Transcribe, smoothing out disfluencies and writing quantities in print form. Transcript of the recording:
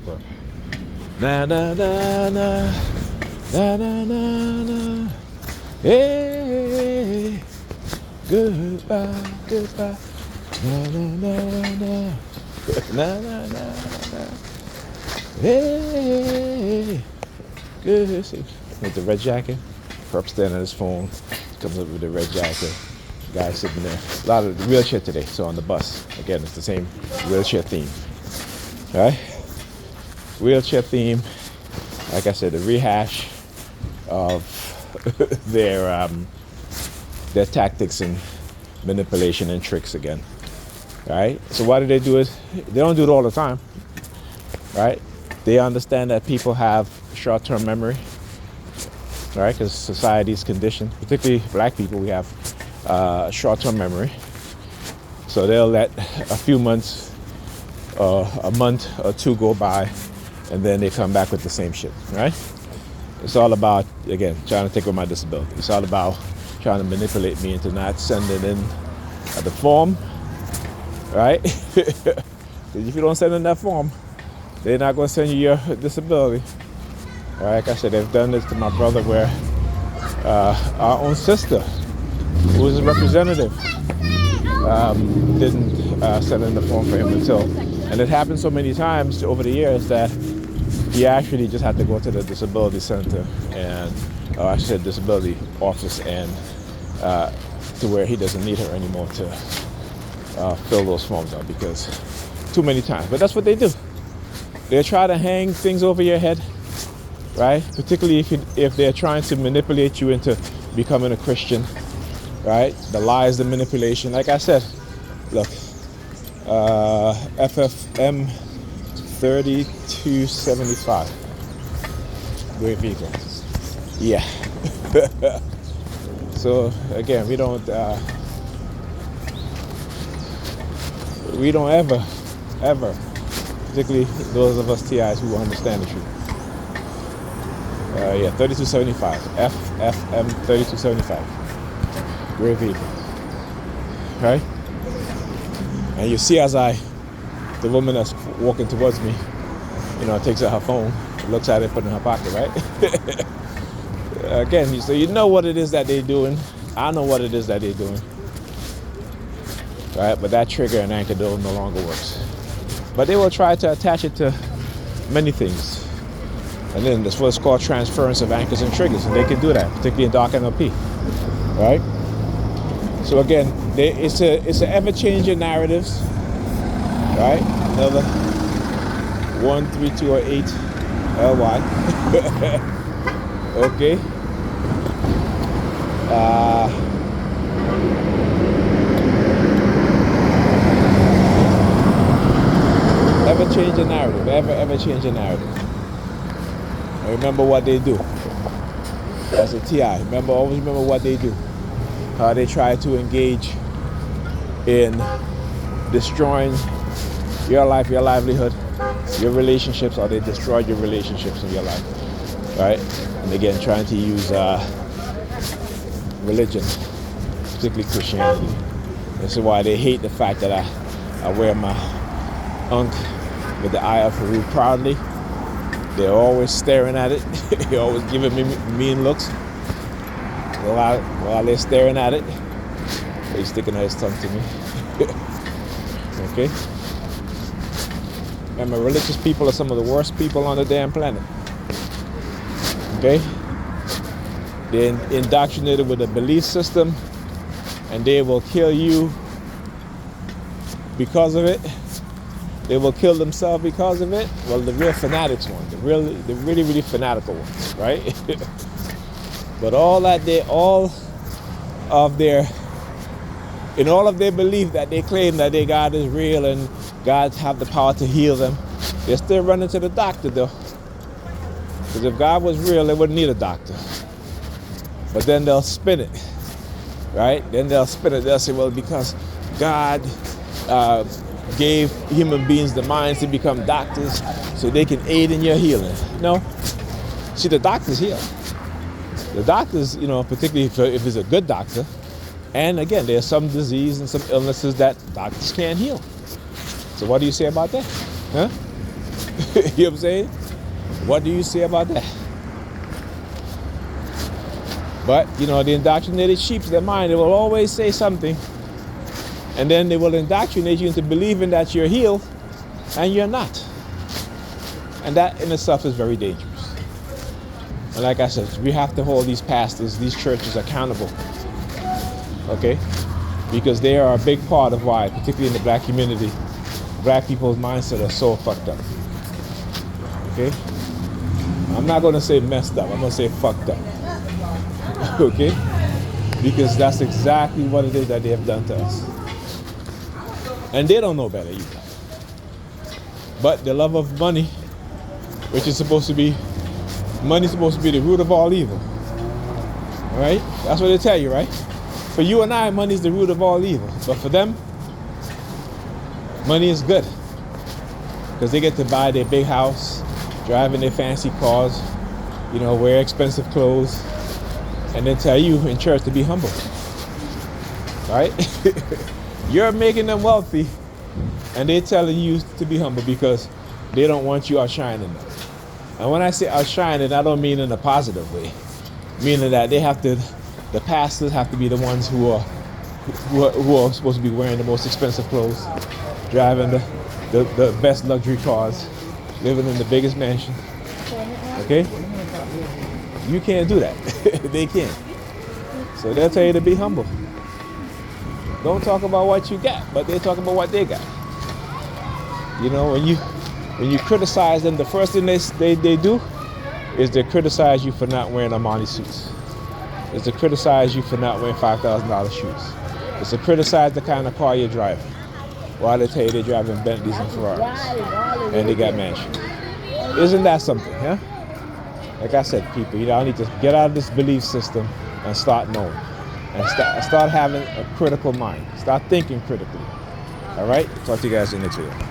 But na na na na na na na na. Hey, goodbye, goodbye. Na na na na na na na na. Hey, good. With the red jacket, perp standing on his phone. Comes up with the red jacket. Guy sitting there. A lot of the wheelchair today. So on the bus, again, it's the same wheelchair theme. All right, wheelchair theme. Like I said, the rehash of their tactics and manipulation and tricks again. All right. So why do they do it? They don't do it all the time. Right? They understand that people have short-term memory. Right? Because society's conditioned, particularly black people, we have short-term memory. So they'll let a few months, a month or two go by, and then they come back with the same shit, right? It's all about, again, trying to take away my disability. It's all about trying to manipulate me into not sending in the form, right? If you don't send in that form, they're not going to send you your disability. All right, like I said, they've done this to my brother where our own sister, who was a representative, didn't send in the form for him until, and it happened so many times over the years that he actually just had to go to the disability center and, I said disability office, and to where he doesn't need her anymore to fill those forms out, because too many times. But that's what they do. They try to hang things over your head, right? Particularly if they're trying to manipulate you into becoming a Christian, right? The lies, the manipulation. Like I said, look, FFM 3275. Great vehicle. Yeah. So again, we don't ever, particularly those of us TIs who understand the truth. 3275. FFM 3275. Great vehicle. Right? And you see as the woman that's walking towards me, takes out her phone, looks at it, put it in her pocket, right? Again, so you know what it is that they're doing. I know what it is that they're doing. Right? But that trigger and anchor no longer works. But they will try to attach it to many things. And then that's what's called transference of anchors and triggers. And they can do that, particularly in dark NLP. Right? So again, it's an ever-changing narratives. Right? Another 13208 LY. Okay. Ever-changing narrative. Ever-changing narrative. And remember what they do. As a TI, always remember what they do. How they try to engage in destroying your life, your livelihood, your relationships, or they destroy your relationships in your life, right? And again, trying to use religion, particularly Christianity. This is why they hate the fact that I wear my Unk with the eye of Haru proudly. They're always staring at it. They're always giving me mean looks. While they're staring at it, he's sticking out his tongue to me. Okay? Remember, religious people are some of the worst people on the damn planet. Okay? They're indoctrinated with a belief system, and they will kill you because of it. They will kill themselves because of it. Well, the real fanatics ones, the really fanatical ones, right? But in all of their belief that they claim that their God is real and God have the power to heal them, they're still running to the doctor though. Because if God was real, they wouldn't need a doctor. But then they'll spin it, right? They'll say, well, because God gave human beings the minds to become doctors so they can aid in your healing. No. See, the doctors heal. The doctors, particularly if it's a good doctor, and again, there's some disease and some illnesses that doctors can't heal. So what do you say about that? Huh? You know what I'm saying? What do you say about that? But, you know, the indoctrinated sheep, their mind, they will always say something. And then they will indoctrinate you into believing that you're healed and you're not. And that in itself is very dangerous. And like I said, we have to hold these pastors, these churches accountable. Okay? Because they are a big part of why, particularly in the black community, black people's mindset are so fucked up. Okay? I'm not going to say messed up. I'm going to say fucked up. Okay? Because that's exactly what it is that they have done to us. And they don't know better either. But the love of money, which is supposed to be, money is supposed to be the root of all evil. All right? That's what they tell you, right? For you and I, money is the root of all evil. But for them, money is good. Because they get to buy their big house, drive in their fancy cars, you know, wear expensive clothes, and then tell you in church to be humble. Right? You're making them wealthy, and they're telling you to be humble because they don't want you outshining them. And when I say outshining, I don't mean in a positive way. Meaning that they have to, the pastors have to be the ones who are supposed to be wearing the most expensive clothes, driving the best luxury cars, living in the biggest mansion. Okay? You can't do that. They can't. So they'll tell you to be humble. Don't talk about what you got, but they talk about what they got. You know, when you criticize them, the first thing they do is they criticize you for not wearing Armani suits. Is to criticize you for not wearing $5,000 shoes. It's to criticize the kind of car you're driving. While they tell you they're driving Bentleys and Ferraris. And they got mansions. Isn't that something, huh? Like I said, people, you know, I need to get out of this belief system and start knowing. And start having a critical mind. Start thinking critically. All right? Talk to you guys in the next video.